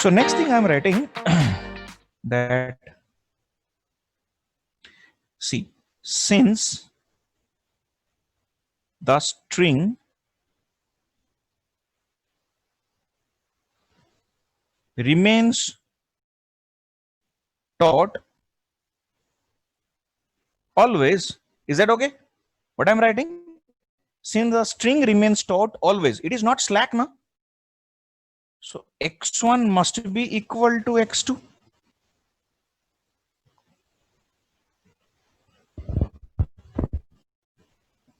So next thing I'm writing that, see, since the string remains taut always, is that okay? What I'm writing? Since the string remains taut always, it is not slack, na? So x1 must be equal to x2.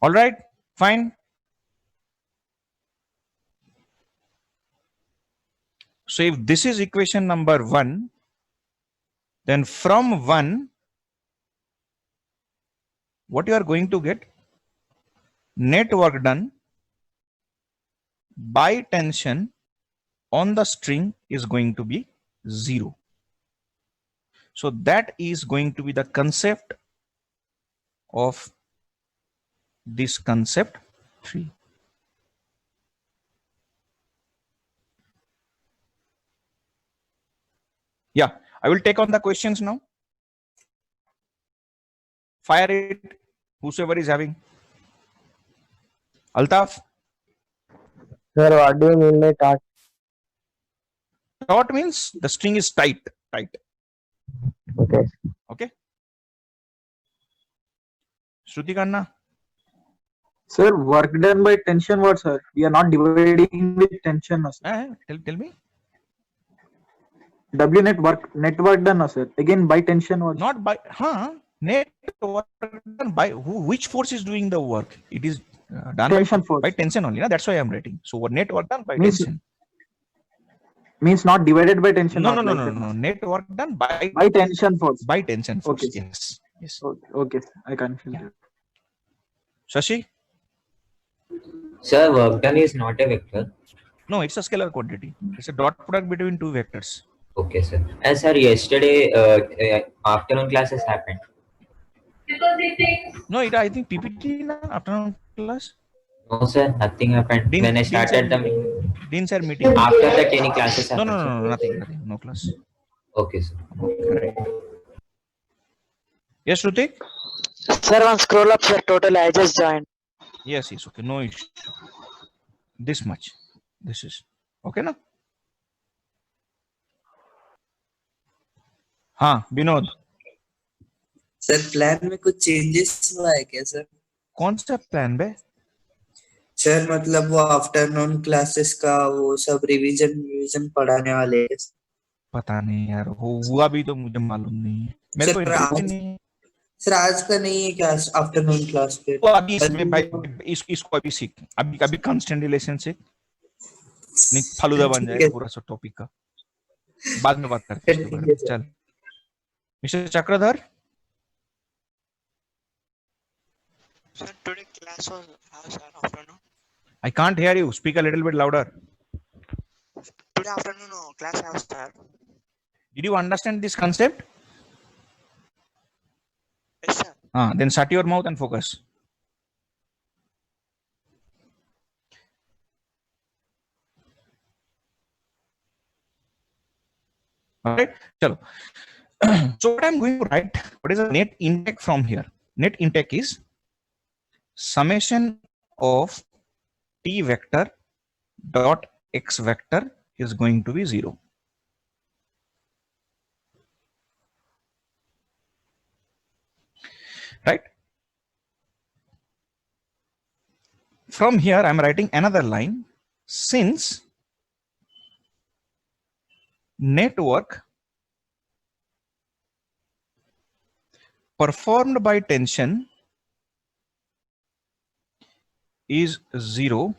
All right, fine. So if this is equation number 1, then from 1, what you are going to get? Net work done by tension on the string is going to be 0. So that is going to be the concept of this concept 3. Yeah, I will take on the questions now. Fire it, whosoever is having. Altaf? Sir, what do you mean by taut? Taut means the string is tight. Okay. Okay. Shruti Khanna? Sir, work done by tension what, sir? We are not dividing with tension, no, sir. Tell me. W net work done, no, sir. Again by tension what? Not by, net work done by who? Which force is doing the work? It is done Tension by, force. by tension only. Na? That's why I'm writing. So net work done by Means- tension. Means not divided by tension. No. not like that, no. Net work done by tension force. by tension force. Okay. Yes. Okay, sir. I confused Yeah. you. Shashi? Sir, work done is not a vector. No, it's a scalar quantity. It's a dot product between two vectors. Okay, sir. As sir, yesterday afternoon classes happened. No, I think PPT na afternoon class. No, sir, nothing happened. When I started the Dean sir meeting. after that any classes No, happened? no, nothing. No class. Okay, sir. Correct. Yes, Shruti? Sir, one scroll up, sir. Total, I just joined. Yes, okay. No issue. This much. This is okay, na? हाँ Vinod sir plan में कुछ changes हुआ है क्या sir? कौन सा plan बे? Sir मतलब वो आफ्टरनून क्लासेस का वो सब रिवीजन पढ़ाने वाले हैं। पता नहीं यार, हुआ भी तो मुझे मालूम नहीं है, मेरे को इंटरेस्ट ही नहीं है। सर आज का नहीं है क्या आफ्टरनून क्लास पे? तो अभी इसमें भाई इसको अभी सीख, अभी कांस्टेंट रिलेशन से नहीं फालूदा बन जाएगा पूरा सब टॉपिक का, बाद में बात करते हैं इसके बारे में। चल mister Chakradhar. Sir, today class was how, sir, afternoon? I can't hear you. Speak a little bit louder. Today afternoon, no, class have, sir. Did you understand this concept? Yes, sir. Then shut your mouth and focus. All right. Chalo. So what I'm going to write, what is the net intake from here? Net intake is summation of t vector dot x vector is going to be 0. Right? From here, I'm writing another line. Since network performed by tension is 0,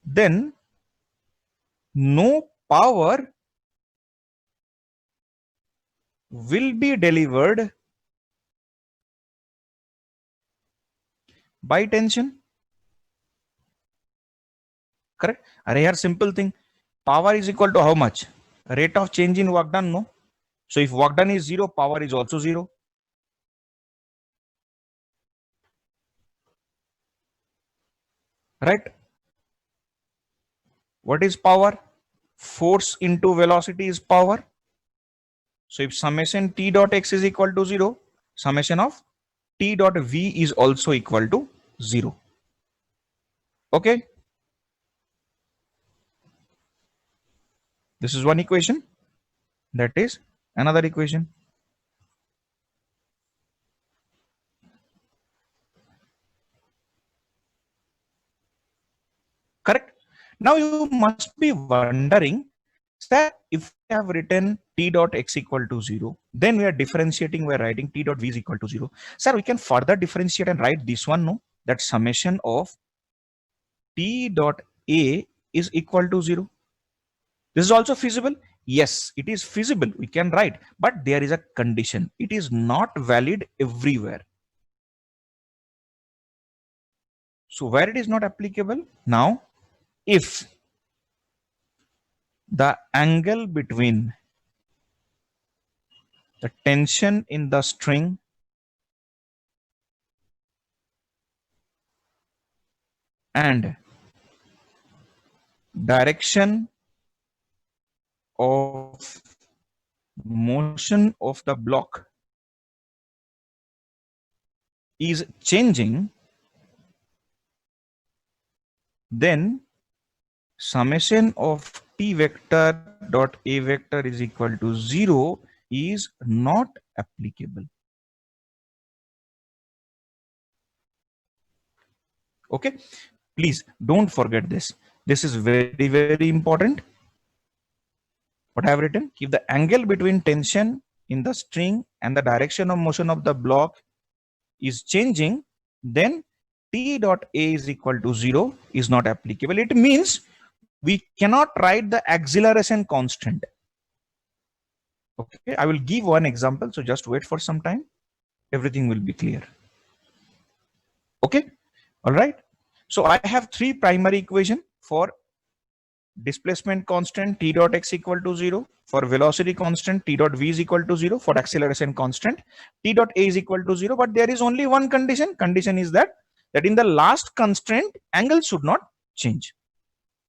then no power will be delivered by tension. Correct? Arey yaar, simple thing. Power is equal to how much? Rate of change in work done, no? So if work done is 0, power is also 0. Right? What is power? force into velocity is power. So if summation T dot x is equal to 0, summation of T dot v is also equal to 0. Okay. This is one equation. That is another equation. Correct. Now you must be wondering that if we have written T dot x equal to 0, then we are differentiating, we're writing T dot v is equal to 0. Sir, we can further differentiate and write this one, no? That summation of T dot a is equal to 0. This is also feasible. Yes, it is feasible. We can write, but there is a condition. It is not valid everywhere. So where it is not applicable? Now, if the angle between the tension in the string and direction of motion of the block is changing, then summation of t vector dot a vector is equal to 0 is not applicable. Okay, please don't forget this. This is very, very important. What I have written, if the angle between tension in the string and the direction of motion of the block is changing, then T dot A is equal to 0 is not applicable. It means we cannot write the acceleration constant. Okay, I will give one example. So just wait for some time. Everything will be clear. Okay, all right. So I have three primary equation for displacement constant T dot x equal to 0, for velocity constant T dot v is equal to 0, for acceleration constant T dot a is equal to 0. But there is only one condition. Condition is that in the last constraint, angle should not change.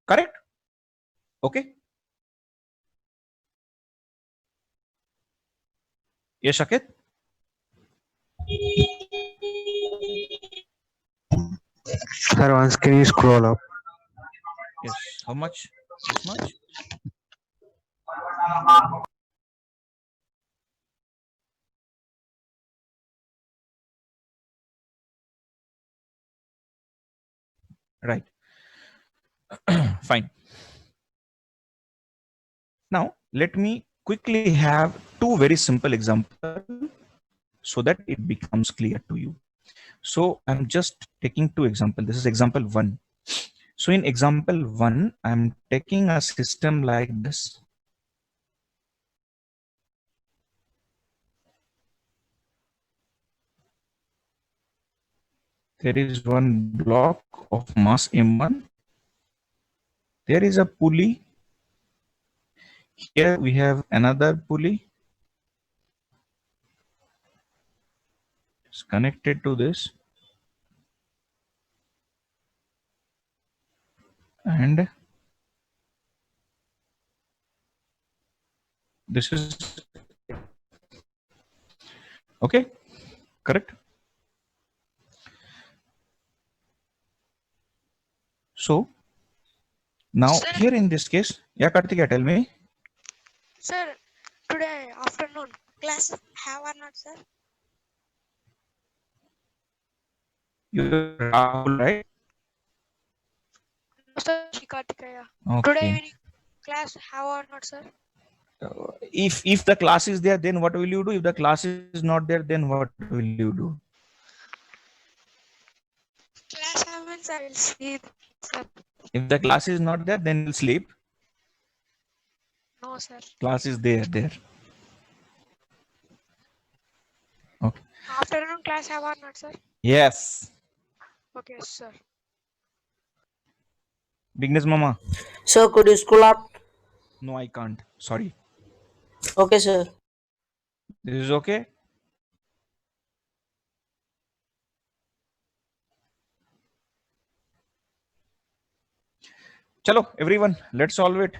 Correct? Okay. Yes, Shakit? Sir, once can you scroll up? Yes. How much? This much? Right. Fine. Now, let me quickly have two very simple examples so that it becomes clear to you. So I'm just taking two examples. This is example 1. So in example 1, I'm taking a system like this. There is one block of mass m1. There is a pulley. Here we have another pulley. It's connected to this. And this is okay, correct? So now Sir. here in this case, yeah, Kartika, tell me. Sir, today afternoon class have or not, sir? You're Rahul, right? No, sir, Shikartikaya. Today Okay. evening class have or not, sir? If the class is there, then what will you do? If the class is not there, then what will you do? Class have means I will sleep, sir. If the class is not there, then you'll sleep. No, sir. Class is there. Okay. Afternoon class have or not, sir? Yes. Okay, sir. Bigness Mama. So could you scroll up? No, I can't. Sorry. Okay, sir. This is okay. Chalo, everyone, let's solve it.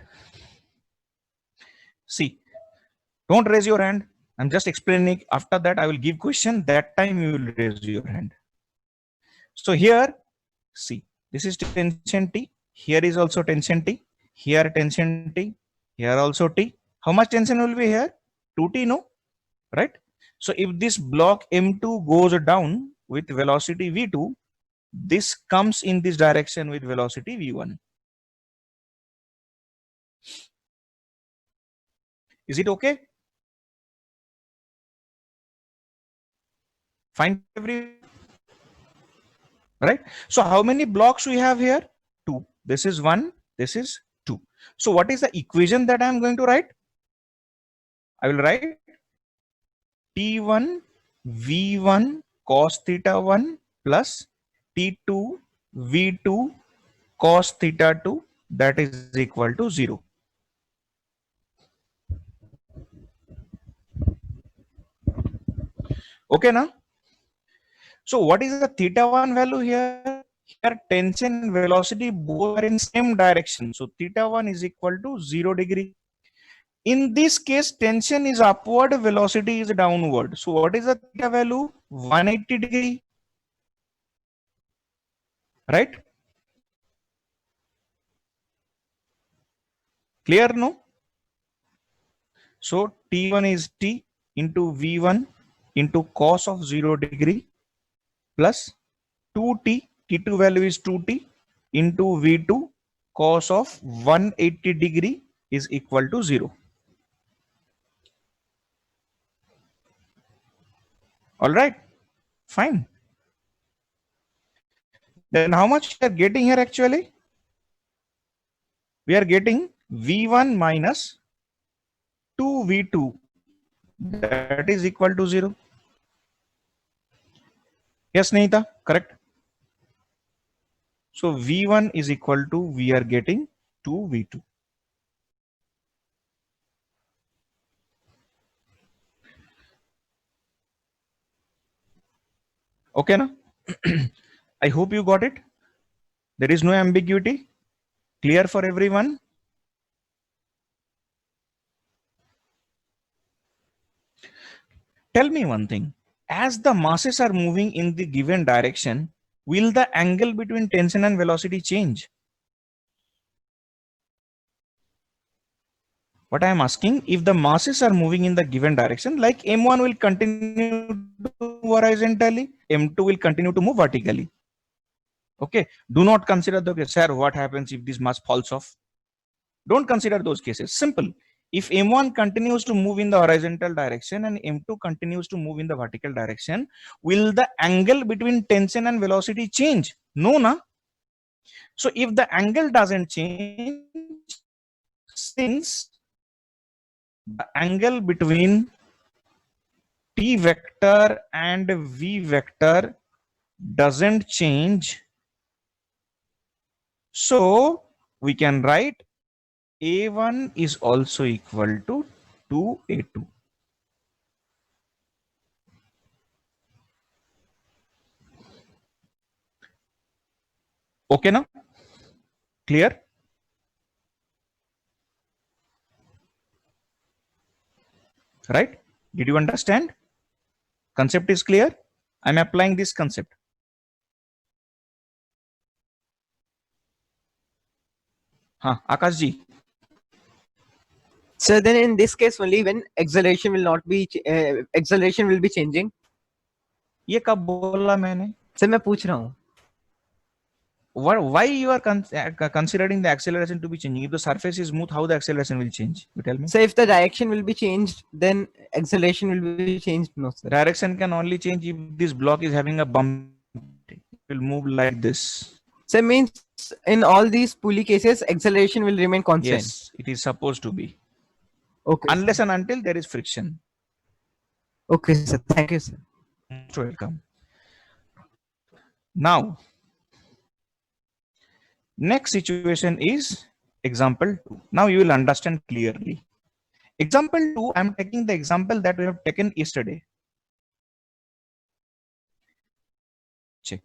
See, don't raise your hand. I'm just explaining. After that, I will give question. That time you will raise your hand. So here, see, this is tension T. Here is also tension T. Here tension T. Here also T. How much tension will be here? 2T, no? Right? So if this block M2 goes down with velocity V2, this comes in this direction with velocity V1. Is it okay? Fine, every right? So how many blocks we have here? 2. This is 1. This is 2. So what is the equation that I am going to write? I will write T1 V1 cos theta 1 plus T2 V2 cos theta 2, that is equal to 0. Okay, now? So what is the theta 1 value here? Here tension and velocity both are in same direction. So theta 1 is equal to 0 degree. In this case, tension is upward, velocity is downward. So what is the theta value? 180 degree. Right? Clear, no? So T1 is T into V1 into cos of 0 degree plus 2T, T2 value is 2T into V2 cos of 180 degree is equal to 0. All right, fine. Then how much we are getting here actually? We are getting V1 minus 2V2, that is equal to 0. Yes, Nita, correct. So V1 is equal to, we are getting 2V2. Okay, na? I hope you got it. There is no ambiguity. Clear for everyone? Tell me one thing. As the masses are moving in the given direction, will the angle between tension and velocity change? What I am asking, if the masses are moving in the given direction, like M1 will continue to move horizontally, M2 will continue to move vertically. Okay, do not consider the, sir, what happens if this mass falls off? Don't consider those cases. Simple. If M1 continues to move in the horizontal direction and M2 continues to move in the vertical direction, will the angle between tension and velocity change? No, na? So if the angle doesn't change, since the angle between T vector and V vector doesn't change, so we can write A1 is also equal to 2A2. Okay, now? Clear? Right? Did you understand? Concept is clear? I'm applying this concept. Akash ji. So then in this case only when acceleration will not be acceleration will be changing. ये कब बोला मैंने? Sir मैं पूछ रहा हूँ. Why you are considering the acceleration to be changing? If the surface is smooth, how the acceleration will change? You tell me. So if the direction will be changed, then acceleration will be changed. No, sir. Direction can only change if this block is having a bump. It will move like this. So it means in all these pulley cases, acceleration will remain constant. Yes, it is supposed to be. Okay. Unless and until there is friction. Okay, sir. Thank you, sir. Most welcome. Now, next situation is example 2. Now you will understand clearly. Example 2, I am taking the example that we have taken yesterday. Check.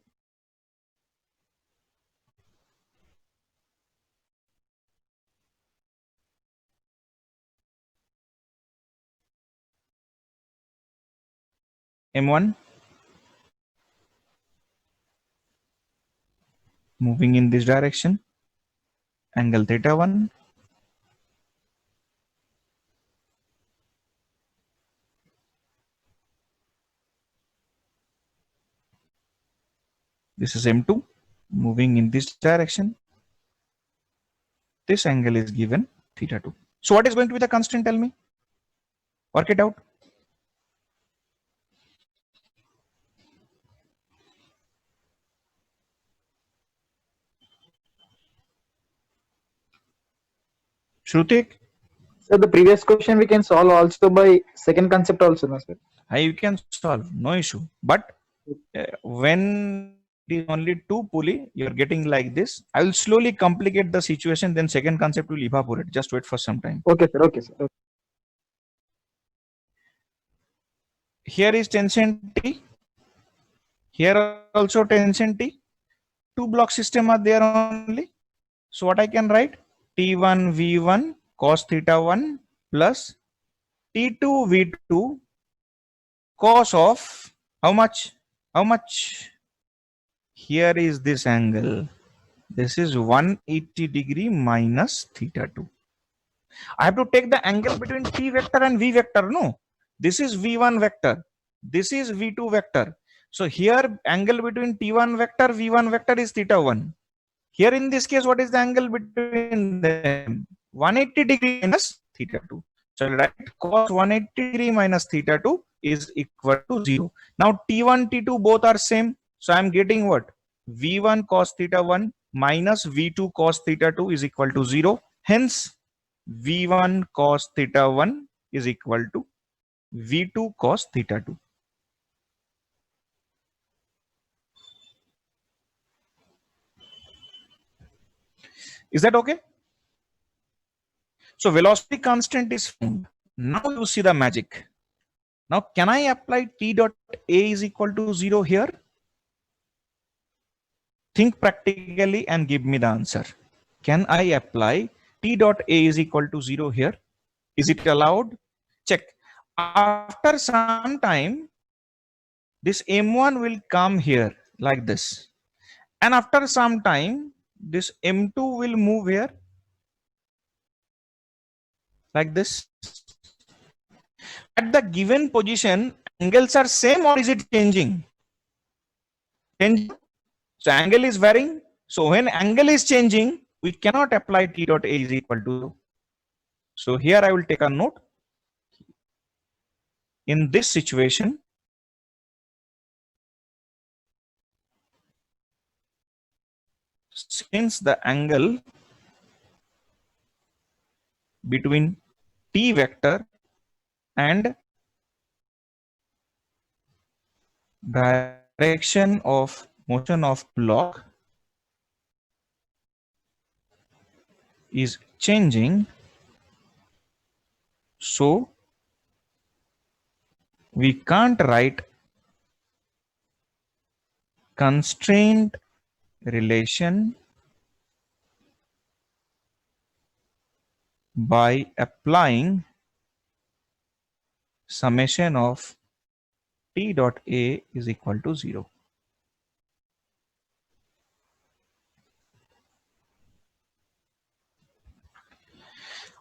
M1 moving in this direction, angle theta 1. This is M2 moving in this direction. This angle is given theta 2. So what is going to be the constant? Tell me. Work it out. Shrutik, So the previous question we can solve also by second concept also, no, sir? you can solve, no issue. But when it is only two pulley, you're getting like this. I will slowly complicate the situation, then second concept will evaporate. Just wait for some time. Okay, sir. Okay, sir. Okay. Here is tension T. Here also tension T. Two block system are there only. So what I can write? T1 V1 cos theta 1 plus T2 V2 cos of how much? How much? Here is this angle. This is 180 degree minus theta 2. I have to take the angle between T vector and V vector. No, this is V1 vector. This is V2 vector. So here angle between T1 vector, V1 vector is theta 1. Here in this case, what is the angle between them? 180 degree minus theta 2. So right, cos 180 degree minus theta 2 is equal to 0. Now T1, T2 both are same. So I am getting what? V1 cos theta 1 minus V2 cos theta 2 is equal to 0. Hence, V1 cos theta 1 is equal to V2 cos theta 2. Is that okay? So velocity constant is found. Now you see the magic. Now can I apply T dot A is equal to 0 here? Think practically and give me the answer. Can I apply T dot A is equal to 0 here? Is it allowed? Check. After some time, this M1 will come here like this. And after some time, this M2 will move here like this. At the given position, angles are same or is it changing? Changing. So angle is varying. So when angle is changing, we cannot apply T dot A is equal to 0. So here I will take a note. In this situation, since the angle between T vector and direction of motion of block is changing, so we can't write constraint relation by applying summation of T dot A is equal to 0.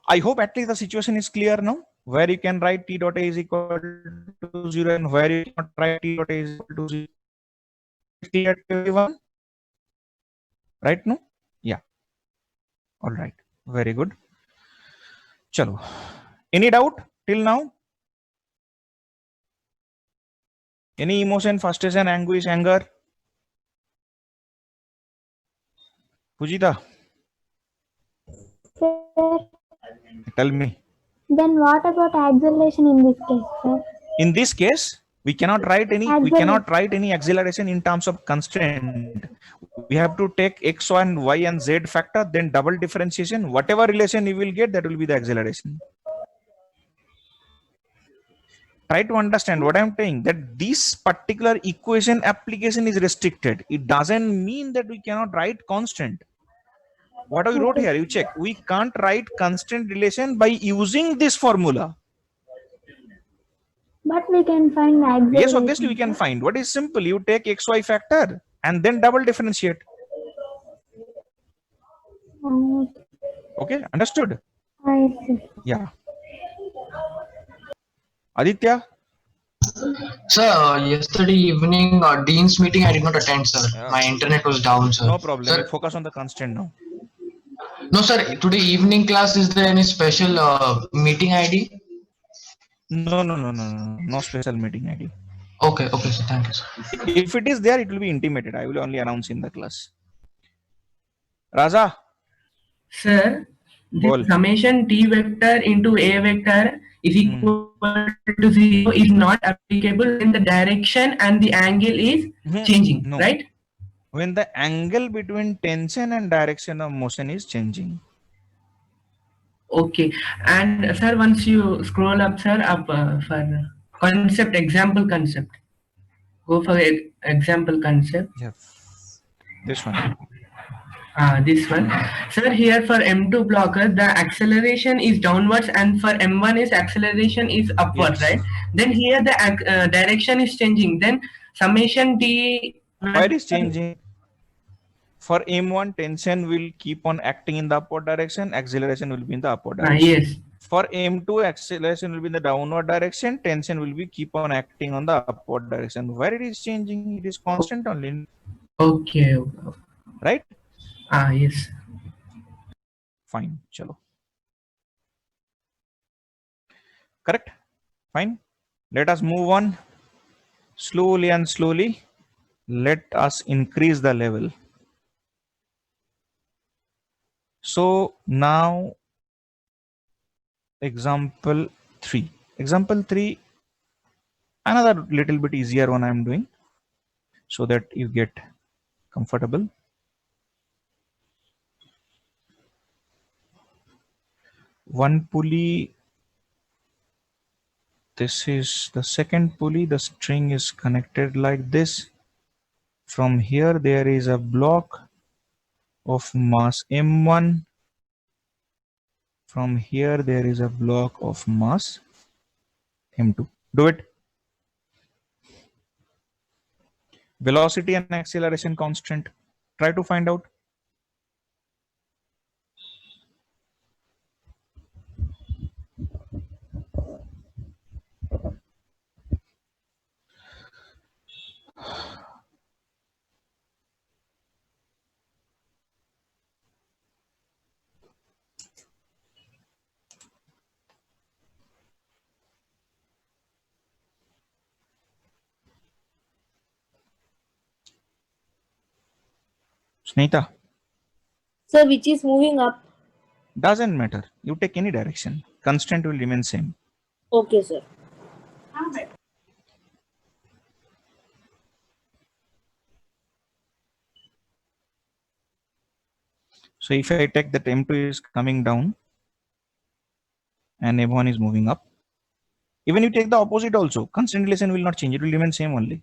I hope at least the situation is clear now, where you can write T dot A is equal to 0 and where you cannot write T dot A is equal to 0. Clear to everyone? Right? No? Yeah. All right. Very good. Chalo. Any doubt till now? Any emotion, frustration, anguish, anger? Pujita, Sir, tell me. then what about acceleration in this case, sir? In this case, we cannot write any acceleration in terms of constraint. We have to take x, and y and z factor, then double differentiation. Whatever relation you will get, that will be the acceleration. Try to understand what I'm saying, that this particular equation application is restricted. It doesn't mean that we cannot write constant. What we wrote here, you check. We can't write constant relation by using this formula. But we can find the acceleration. Yes, obviously we can find. What is simple? You take xy factor and then double differentiate. Uh, Okay, understood? I see. Yeah. Aditya? Sir, yesterday evening, Dean's meeting, I did not attend, sir. Yeah. My internet was down, sir. No problem. Sir, You focus on the constant now. no, sir. Today evening class, is there any special meeting ID? No special meeting ID. Okay, okay, sir. Thank you, sir. If it is there, it will be intimated. I will only announce in the class. Raza? Sir, Bol. the summation t vector into a vector is equal to 0 is not applicable when the direction and the angle is changing, No. right? When the angle between tension and direction of motion is changing. Okay. And sir, once you scroll up, sir, up for example concept. Go for example concept. Yes. This one. This one. Sir, here for M2 blocker, the acceleration is downwards and for M1 is acceleration is upwards, Yes. right? Then here the direction is changing. Then summation T. Why it is changing? For M1, tension will keep on acting in the upward direction, acceleration will be in the upward direction. Yes. For M2, acceleration will be in the downward direction, tension will be keep on acting on the upward direction. Where it is changing, it is constant only, Okay. right? Yes. Fine, chalo. Correct? Fine. Let us move on slowly and slowly. Let us increase the level. So now example 3. Example 3, another little bit easier one I am doing so that you get comfortable. One pulley, this is the second pulley, the string is connected like this. From here there is a block of mass M1. From here there is a block of mass M2. Do it. Velocity and acceleration constant. Try to find out. Snehita. Sir, which is moving up? Doesn't matter. You take any direction. Constant will remain same. Okay, sir. So if I take that M2 is coming down and M1 is moving up, even you take the opposite also, constant relation will not change. It will remain same only.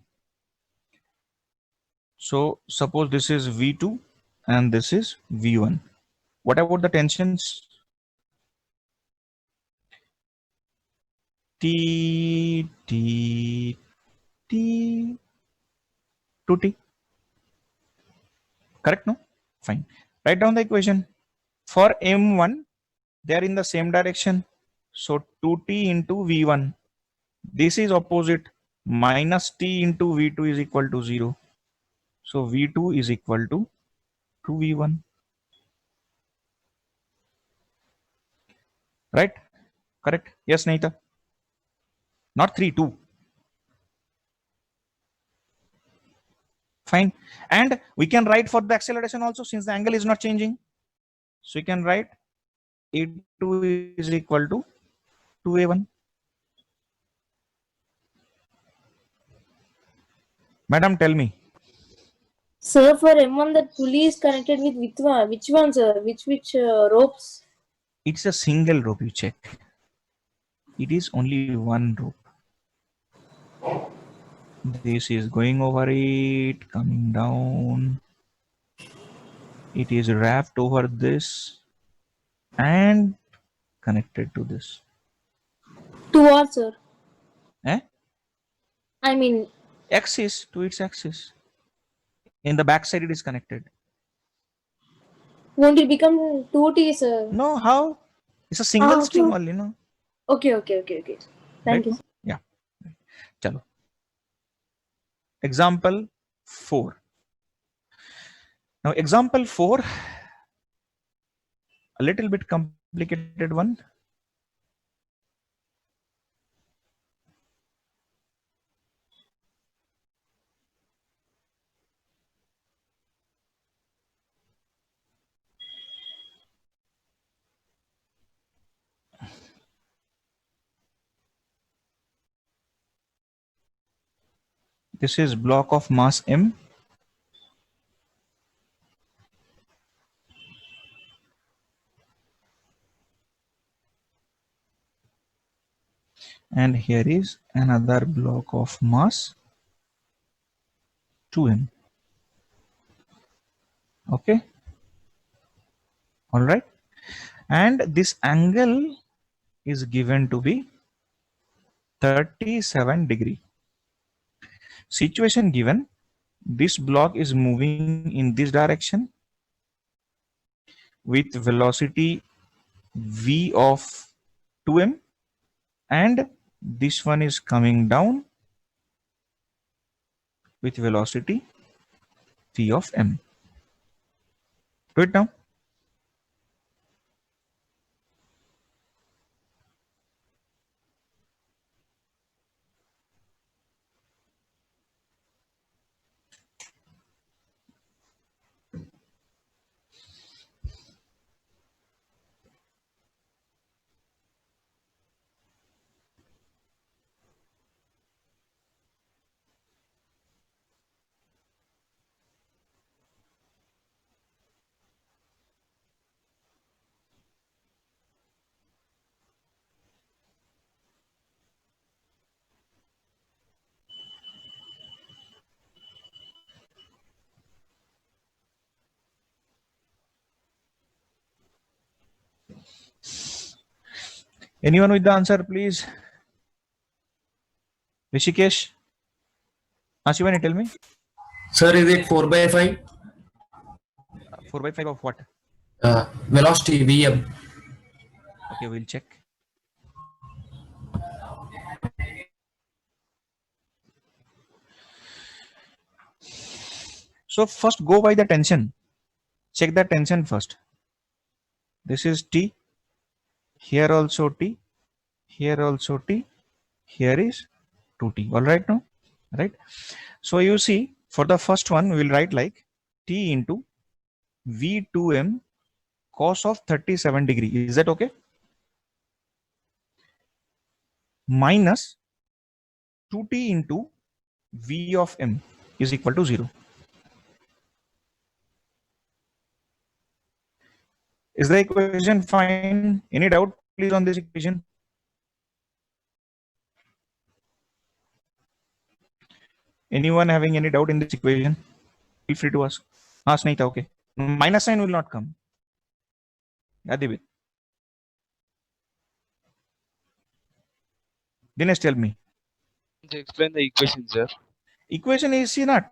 So suppose this is V2 and this is V1. What about the tensions? T, T, T, 2T. Correct, no? Fine. Write down the equation. For M1, they are in the same direction. So 2T into V1. This is opposite. Minus T into V2 is equal to 0. So V2 is equal to 2V1. Right? Correct? Yes, Naita? Not 3, 2. Fine. And we can write for the acceleration also since the angle is not changing. So you can write A2 is equal to 2A1. Madam, tell me. Sir, for M1, that pulley is connected with which one? Which one, sir? Which ropes? It's a single rope, you check. It is only one rope. This is going over it, coming down. It is wrapped over this and connected to this. To what, sir? Eh? I mean, axis to its axis. In the back side, it is connected. won't it become 2T, sir? No, how? It's a single string so- only, no? Okay, okay, okay, okay. Thank Right? you. Yeah. Chalo. Example 4. Now, example 4, a little bit complicated one. This is block of mass M. And here is another block of mass 2M. Okay. All right. And this angle is given to be 37 degree. Situation given, this block is moving in this direction with velocity v of 2m, and this one is coming down with velocity v of m. Do it now. Anyone with the answer, please? Rishikesh? Shivani, tell me. Sir, is it 4 by 5? 4 by 5 of what? Velocity Vm. Okay, we'll check. So first go by the tension. Check the tension first. This is T. Here also T. Here also T. Here is 2T. All right now? Right? So you see, for the first one, we will write like T into V2M cos of 37 degree. Is that okay? Minus 2T into V of M is equal to 0. Is the equation fine? Any doubt, please, on this equation? Anyone having any doubt in this equation? Feel free to ask. Ask Naita, okay. Minus sign will not come. Adibit. Dinesh, tell me. To explain the equation, sir. Equation is, see not,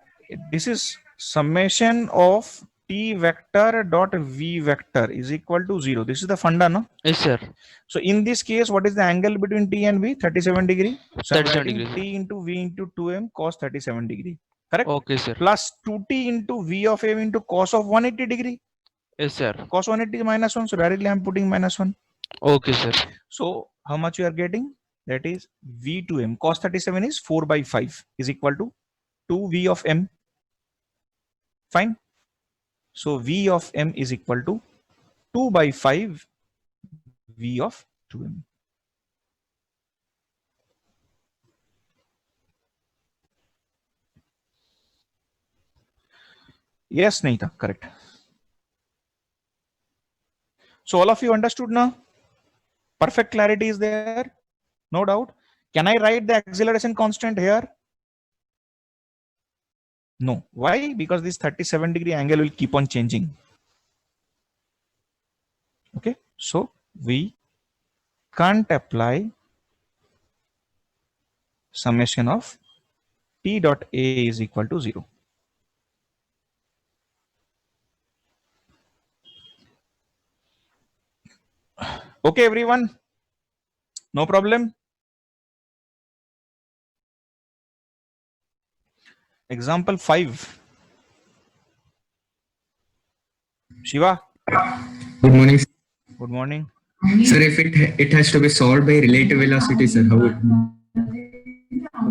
this is summation of T vector dot V vector is equal to 0. This is the funda, no? Yes, sir. So in this case, what is the angle between T and V? 37 degree. So I'm 37 writing degrees. T into V into 2M cos 37 degree. Correct? Okay, sir. Plus 2T into V of M into cos of 180 degree. Yes, sir. Cos 180 is minus 1. So directly I'm putting minus 1. Okay, sir. So how much you are getting? That is V2M. Cos 37 is 4 by 5 is equal to 2 V of M. Fine. So V of M is equal to 2 by 5 V of 2M. Yes, Naita, correct. So all of you understood now? Perfect clarity is there? No doubt. Can I write the acceleration constant here? No. Why? Because this 37 degree angle will keep on changing. Okay. So we can't apply summation of T dot A is equal to 0. Okay, everyone. No problem. Example 5. Shiva, Good morning, good morning. sir. If it has to be solved by relative velocity, sir, how would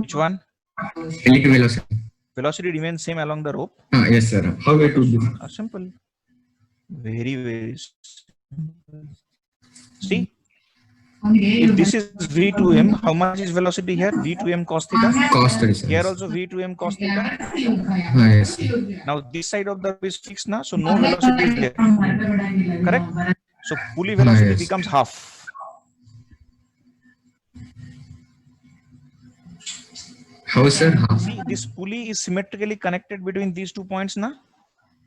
Which one? relative velocity? Velocity remains same along the rope. Yes, sir. How it would be? Simple. Very, very simple. See, if this is V2m, how much is velocity here? V2m cos theta. Cos theta, sir. Here also V2m cos theta. Yes. Now this side of the rope is fixed now, so no velocity is there. Correct? So pulley velocity Yes. becomes half. How, sir? How? See, this pulley is symmetrically connected between these 2 points now.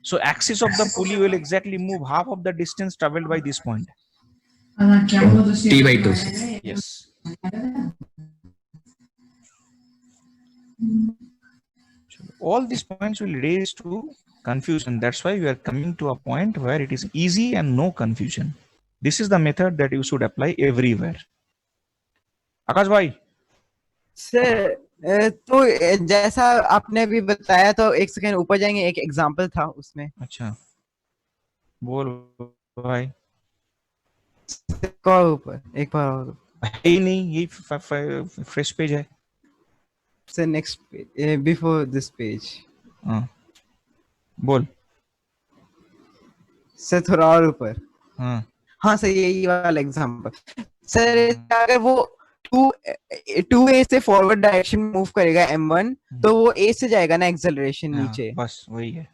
So axis of the pulley will exactly move half of the distance traveled by this point. T by 2, sir. Yes. All these points will raise to confusion. That's why we are coming to a point where it is easy and no confusion. This is the method that you should apply everywhere. Akash bhai. Sir तो जैसा आपने भी बताया, तो एक second ऊपर जाएंगे, एक एग्जांपल था उसमें. अच्छा, बोल भाई. कौन ऊपर? एक बार और. ही नहीं, ये फ्रेश पेज है. Sir next page, before this page. हाँ, बोल. सर थोड़ा और ऊपर. हाँ हाँ सर, यही वाला एग्जांपल. सर अगर वो 2a से फॉरवर्ड डायरेक्शन मूव करेगा m1, तो वो a से जाएगा ना एक्सेलरेशन नीचे. बस वही है.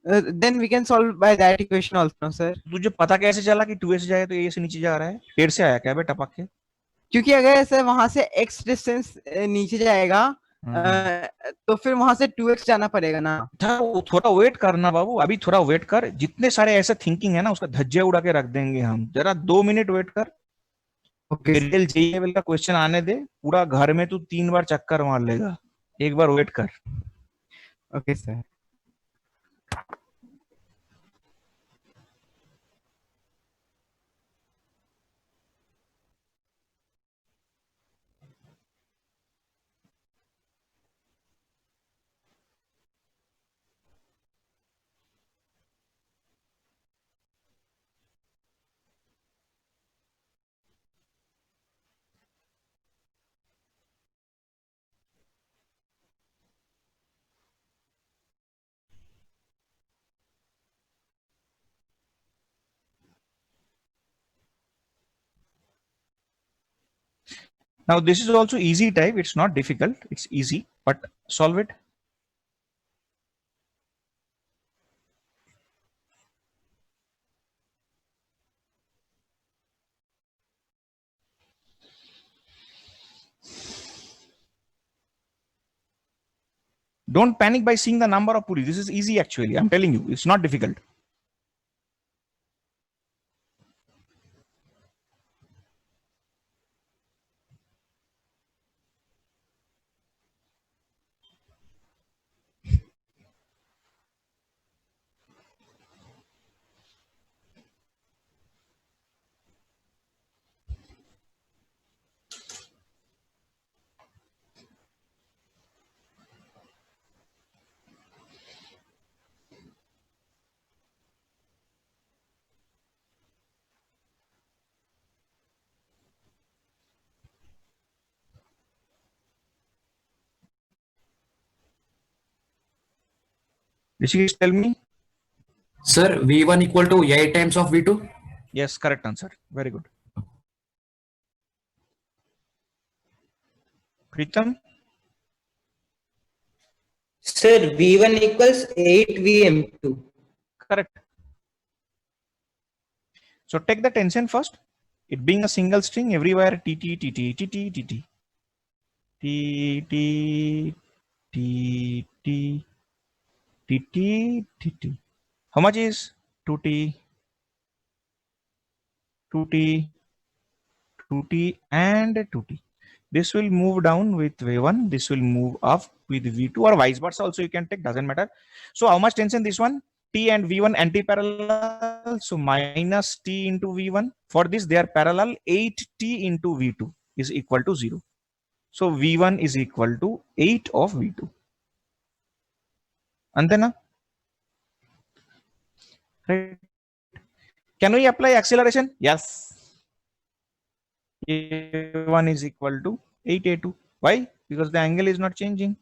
Then we can solve by that equation also. Sir तुझे पता कैसे चला कि 2a से जाए तो a से नीचे जा रहा है? पेड़ से आया क्या बे टपक के? क्योंकि अगर ऐसे वहां से x डिस्टेंस नीचे जाएगा, तो फिर वहां से 2x जाना पड़ेगा ना. थोड़ा वेट करना बाबू, अभी थोड़ा वेट कर. जितने सारे ऐसे थिंकिंग है ना, उसका धज्जे उड़ा के रख देंगे हम. जरा 2 मिनट वेट कर. रियल जेईई लेवल का क्वेश्चन आने दे. पूरा घर में तू 3 बार चक्कर मार लेगा. एक बार वेट कर. Okay sir. Now this is also easy type. It's not difficult. It's easy, but solve it. Don't panic by seeing the number of pulleys. This is easy actually. I'm telling you, it's not difficult. Rishikesh, tell me. Sir, V1 equal to A times of V2? Yes, correct answer. Very good. Pritam? Sir, V1 equals 8Vm2. Correct. So take the tension first. It being a single string, everywhere TT, TT, TT, TT. TT, TT, TT, TT. How much is 2T, 2T, 2T and 2T? This will move down with V1. This will move up with V2, or vice versa. Also, you can take, doesn't matter. So how much tension this one? T and V1 anti-parallel. So minus T into V1. For this, they are parallel. 8T into V2 is equal to 0. So V1 is equal to 8 of V2. Antena? Right. Can we apply acceleration? Yes. A1 is equal to 8A2. Why? Because the angle is not changing.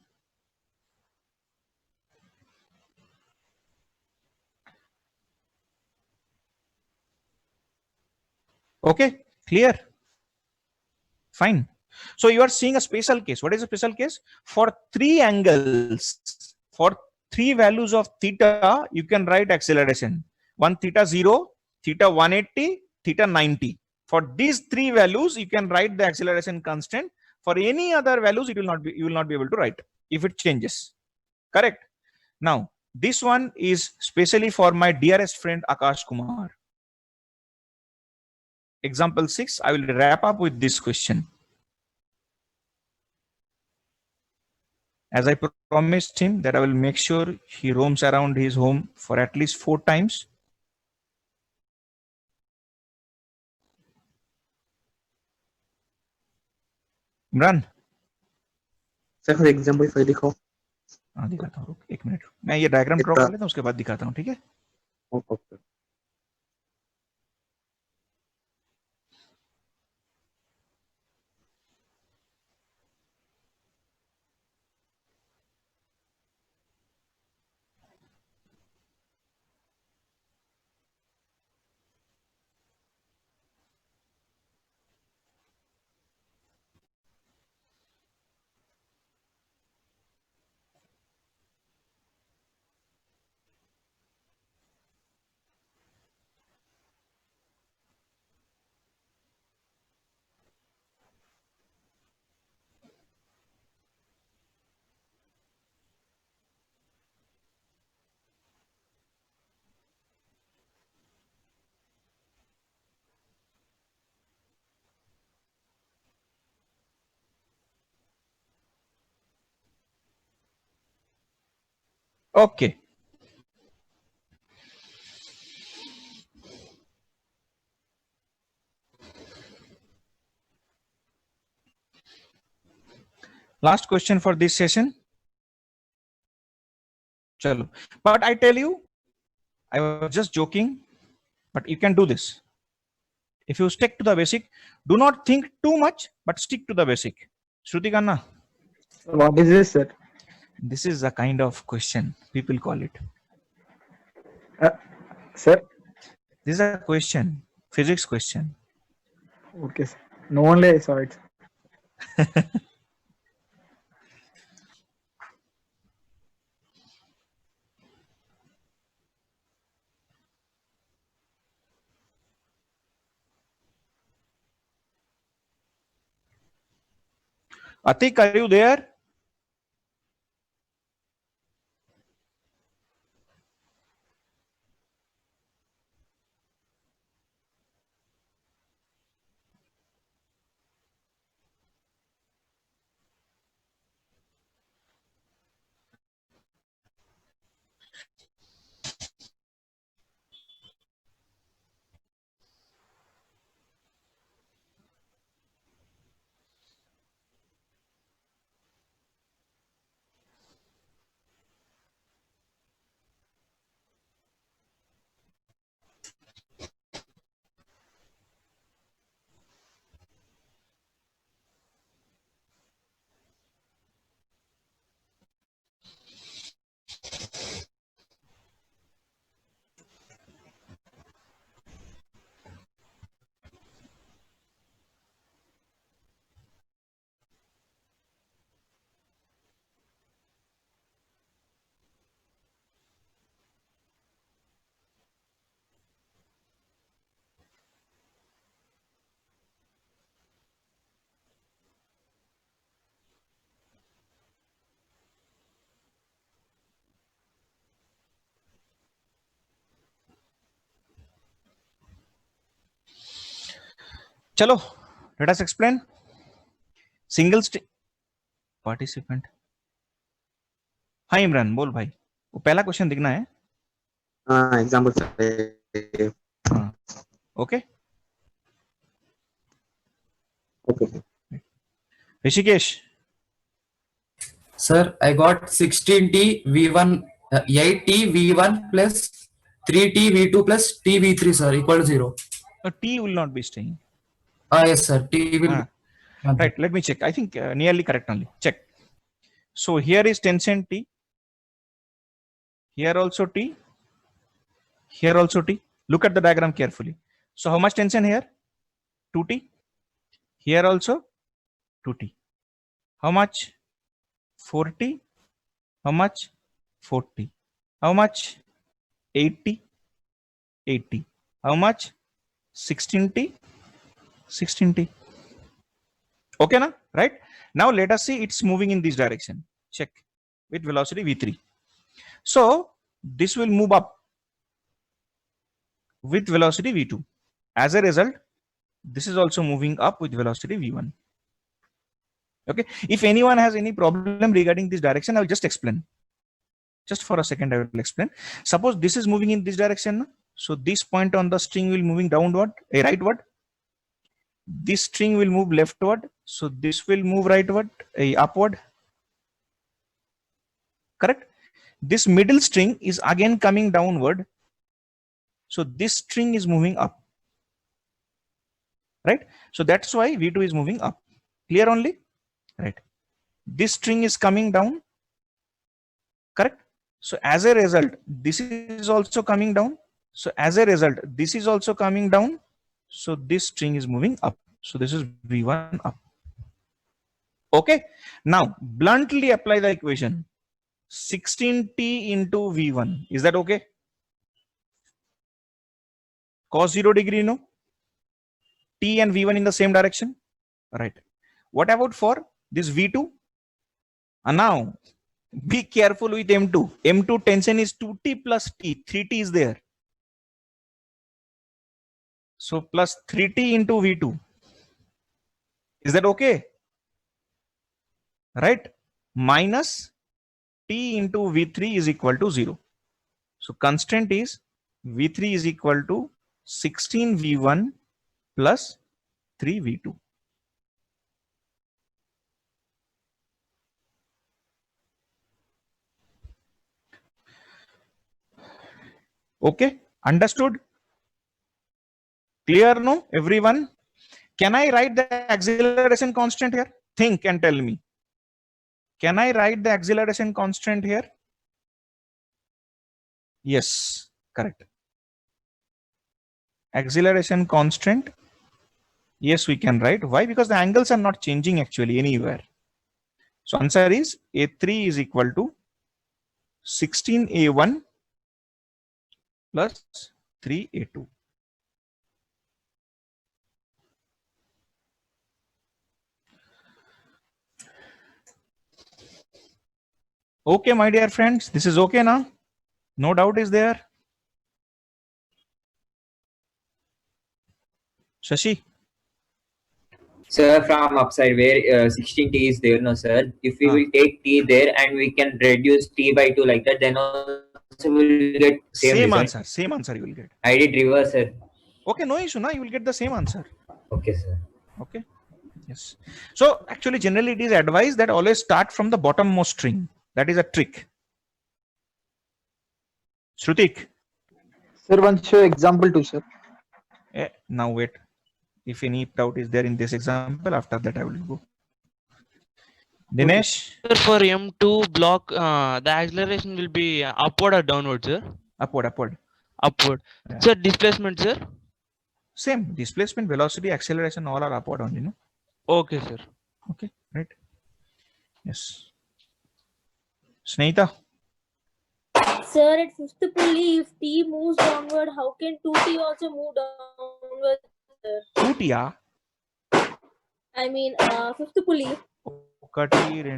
Okay, clear. Fine. So you are seeing a special case. What is a special case? For three angles, for three values of theta, you can write acceleration. One theta 0, theta 180, theta 90. For these three values, you can write the acceleration constant. For any other values, it will not be, you will not be able to write if it changes. Correct. Now, this one is specially for my dearest friend Akash Kumar. Example 6, I will wrap up with this question. As I promised him that I will make sure he roams around his home for at least 4 times. Imran sir example 5 दिखाओ। हाँ दिखाता हूँ, एक minute मैं ये diagram draw कर लेता हूँ, उसके बाद दिखाता हूँ, ठीक है। Okay. Last question for this session. Chalo. But I tell you, I was just joking, but you can do this. If you stick to the basic, do not think too much, but stick to the basic. Shruti Kanna. What is this, sir? This is a kind of question, people call it. Sir? This is a question, physics question. Okay, sir. No only I saw it. Atik, are you there? Chalo, let us explain. Single participant. हाँ इमरान बोल भाई, वो पहला question दिखना है। हाँ example हाँ okay okay Rishikesh. Sir, I got 16t v1 8t v1 plus 3t v2 plus t v3 sir equal to 0. T will not be staying. Yes sir, t will. Right, let me check. I think nearly correct only. Check. So here is tension T. Here also T. Here also T. Look at the diagram carefully. So how much tension here? 2T. Here also 2T. How much? 4T. How much? 4T. How much? 8T. 8T. How much? 16T. 16T. Okay na? Right? Now let us see it's moving in this direction. Check with velocity v3. So this will move up with velocity v2. As a result, this is also moving up with velocity v1. Okay. If anyone has any problem regarding this direction, I will just explain. Just for a second, I will explain. Suppose this is moving in this direction. So this point on the string will moving downward, rightward. This string will move leftward. So this will move rightward, upward. Correct? This middle string is again coming downward. So this string is moving up. Right? So that's why V2 is moving up. Clear only? Right. This string is coming down. Correct? So as a result, this is also coming down. So as a result, this is also coming down. So this string is moving up. So this is V1 up. Okay. Now bluntly apply the equation. 16t into V1. Is that okay? Cos 0 degree, no? T and V1 in the same direction. Right. What about for this V2? And now be careful with M2. M2 tension is 2t plus t. 3t is there. So plus 3t into V2. Is that okay? Right? Minus t into V3 is equal to 0. So constant is V3 is equal to 16 V1 plus 3 V2. Okay, understood? Clear, no, everyone? Can I write the acceleration constant here? Think and tell me. Can I write the acceleration constant here? Yes, correct. Acceleration constant. Yes, we can write. Why? Because the angles are not changing actually anywhere. So answer is A3 is equal to 16A1 plus 3A2. Okay, my dear friends, this is okay now? No doubt is there? Shashi? Sir, from upside where 16t is there, no sir. If we will take t there and we can reduce t by 2 like that, then also we will get same result. Same answer you will get. I did reverse, sir. Okay, no issue, na? You will get the same answer. Okay, sir. Okay. Yes. So actually, generally it is advised that always start from the bottommost string. That is a trick. Shrutik. Sir, one show example too, sir. Now wait. If any doubt is there in this example, after that I will go. Dinesh. Sir, for M2 block, the acceleration will be upward or downward, sir? Upward. Upward. Yeah. Sir, displacement, sir? Same. Displacement, velocity, acceleration, all are upward only, no? Okay, sir. Okay, right. Yes. Snehita. Sir, at fifth pulley, if T moves downward, how can 2T also move downward, sir? 2T, ah? I mean, fifth pulley. 1, 2, 3,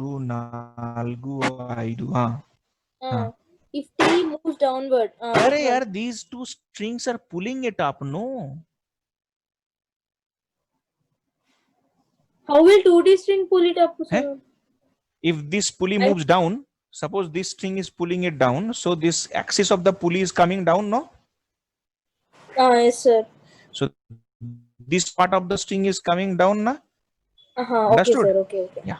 4, 5. If T moves downward. Yaar, these two strings are pulling it up, no? How will 2D string pull it up, Huh? sir? If this pulley moves down, suppose this string is pulling it down, so this axis of the pulley is coming down, no? Yes, sir. So this part of the string is coming down, na? Okay, Understood? sir. Okay. Yeah.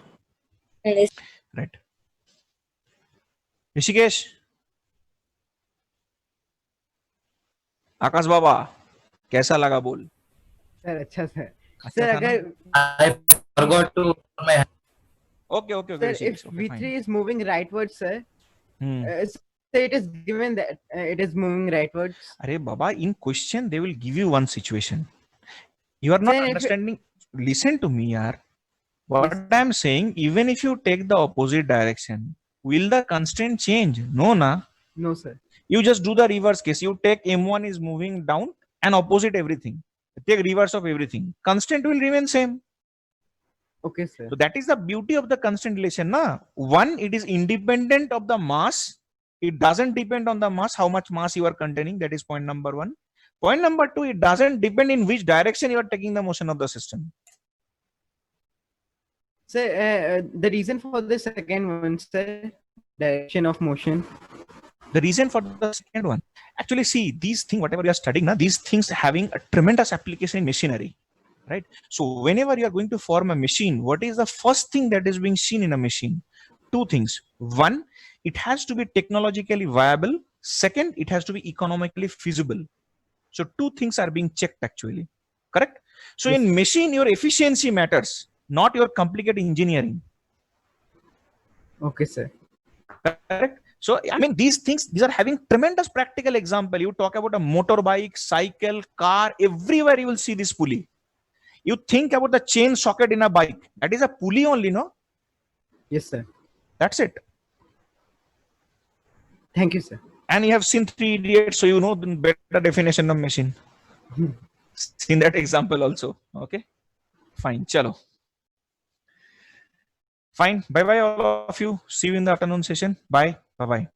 Yes. Right. Rishikesh, Akash बाबा, कैसा लगा बोल? Sir अच्छा sir. अच्छा sir था ना? अगर I forgot to put my Okay. sir, Rishikesh, if okay, V3 fine. is moving rightwards, sir, Hmm. so it is given that it is moving rightwards. Arey Baba, in question they will give you one situation. You are not Then if understanding. Listen to me, yaar. What I am saying, even if you take the opposite direction, will the constraint change? No, na. No, sir. You just do the reverse case. You take M1 is moving down and opposite everything. Take reverse of everything. Constraint will remain same. Okay, sir. So that is the beauty of the constant relation, na. One, it is independent of the mass. It doesn't depend on the mass, how much mass you are containing. That is point number one. Point number two, it doesn't depend in which direction you are taking the motion of the system. Sir, the reason for the second one, sir, direction of motion. The reason for the second one, actually, see, these things, whatever you are studying, na, these things having a tremendous application in machinery, right? So whenever you are going to form a machine, what is the first thing that is being seen in a machine? Two things. One, it has to be technologically viable. Second, it has to be economically feasible. So two things are being checked actually, correct? So Yes. in machine, your efficiency matters, not your complicated engineering. Okay, sir. Correct. So I mean, these things, these are having tremendous practical example. You talk about a motorbike, cycle, car, everywhere you will see this pulley. You think about the chain socket in a bike, that is a pulley only, no? Yes, sir. That's it. Thank you, sir. And you have seen Three Idiots, so you know the better definition of machine. Seen that example also. Okay, fine. Chalo. Fine. Bye bye all of you. See you in the afternoon session. Bye. Bye bye.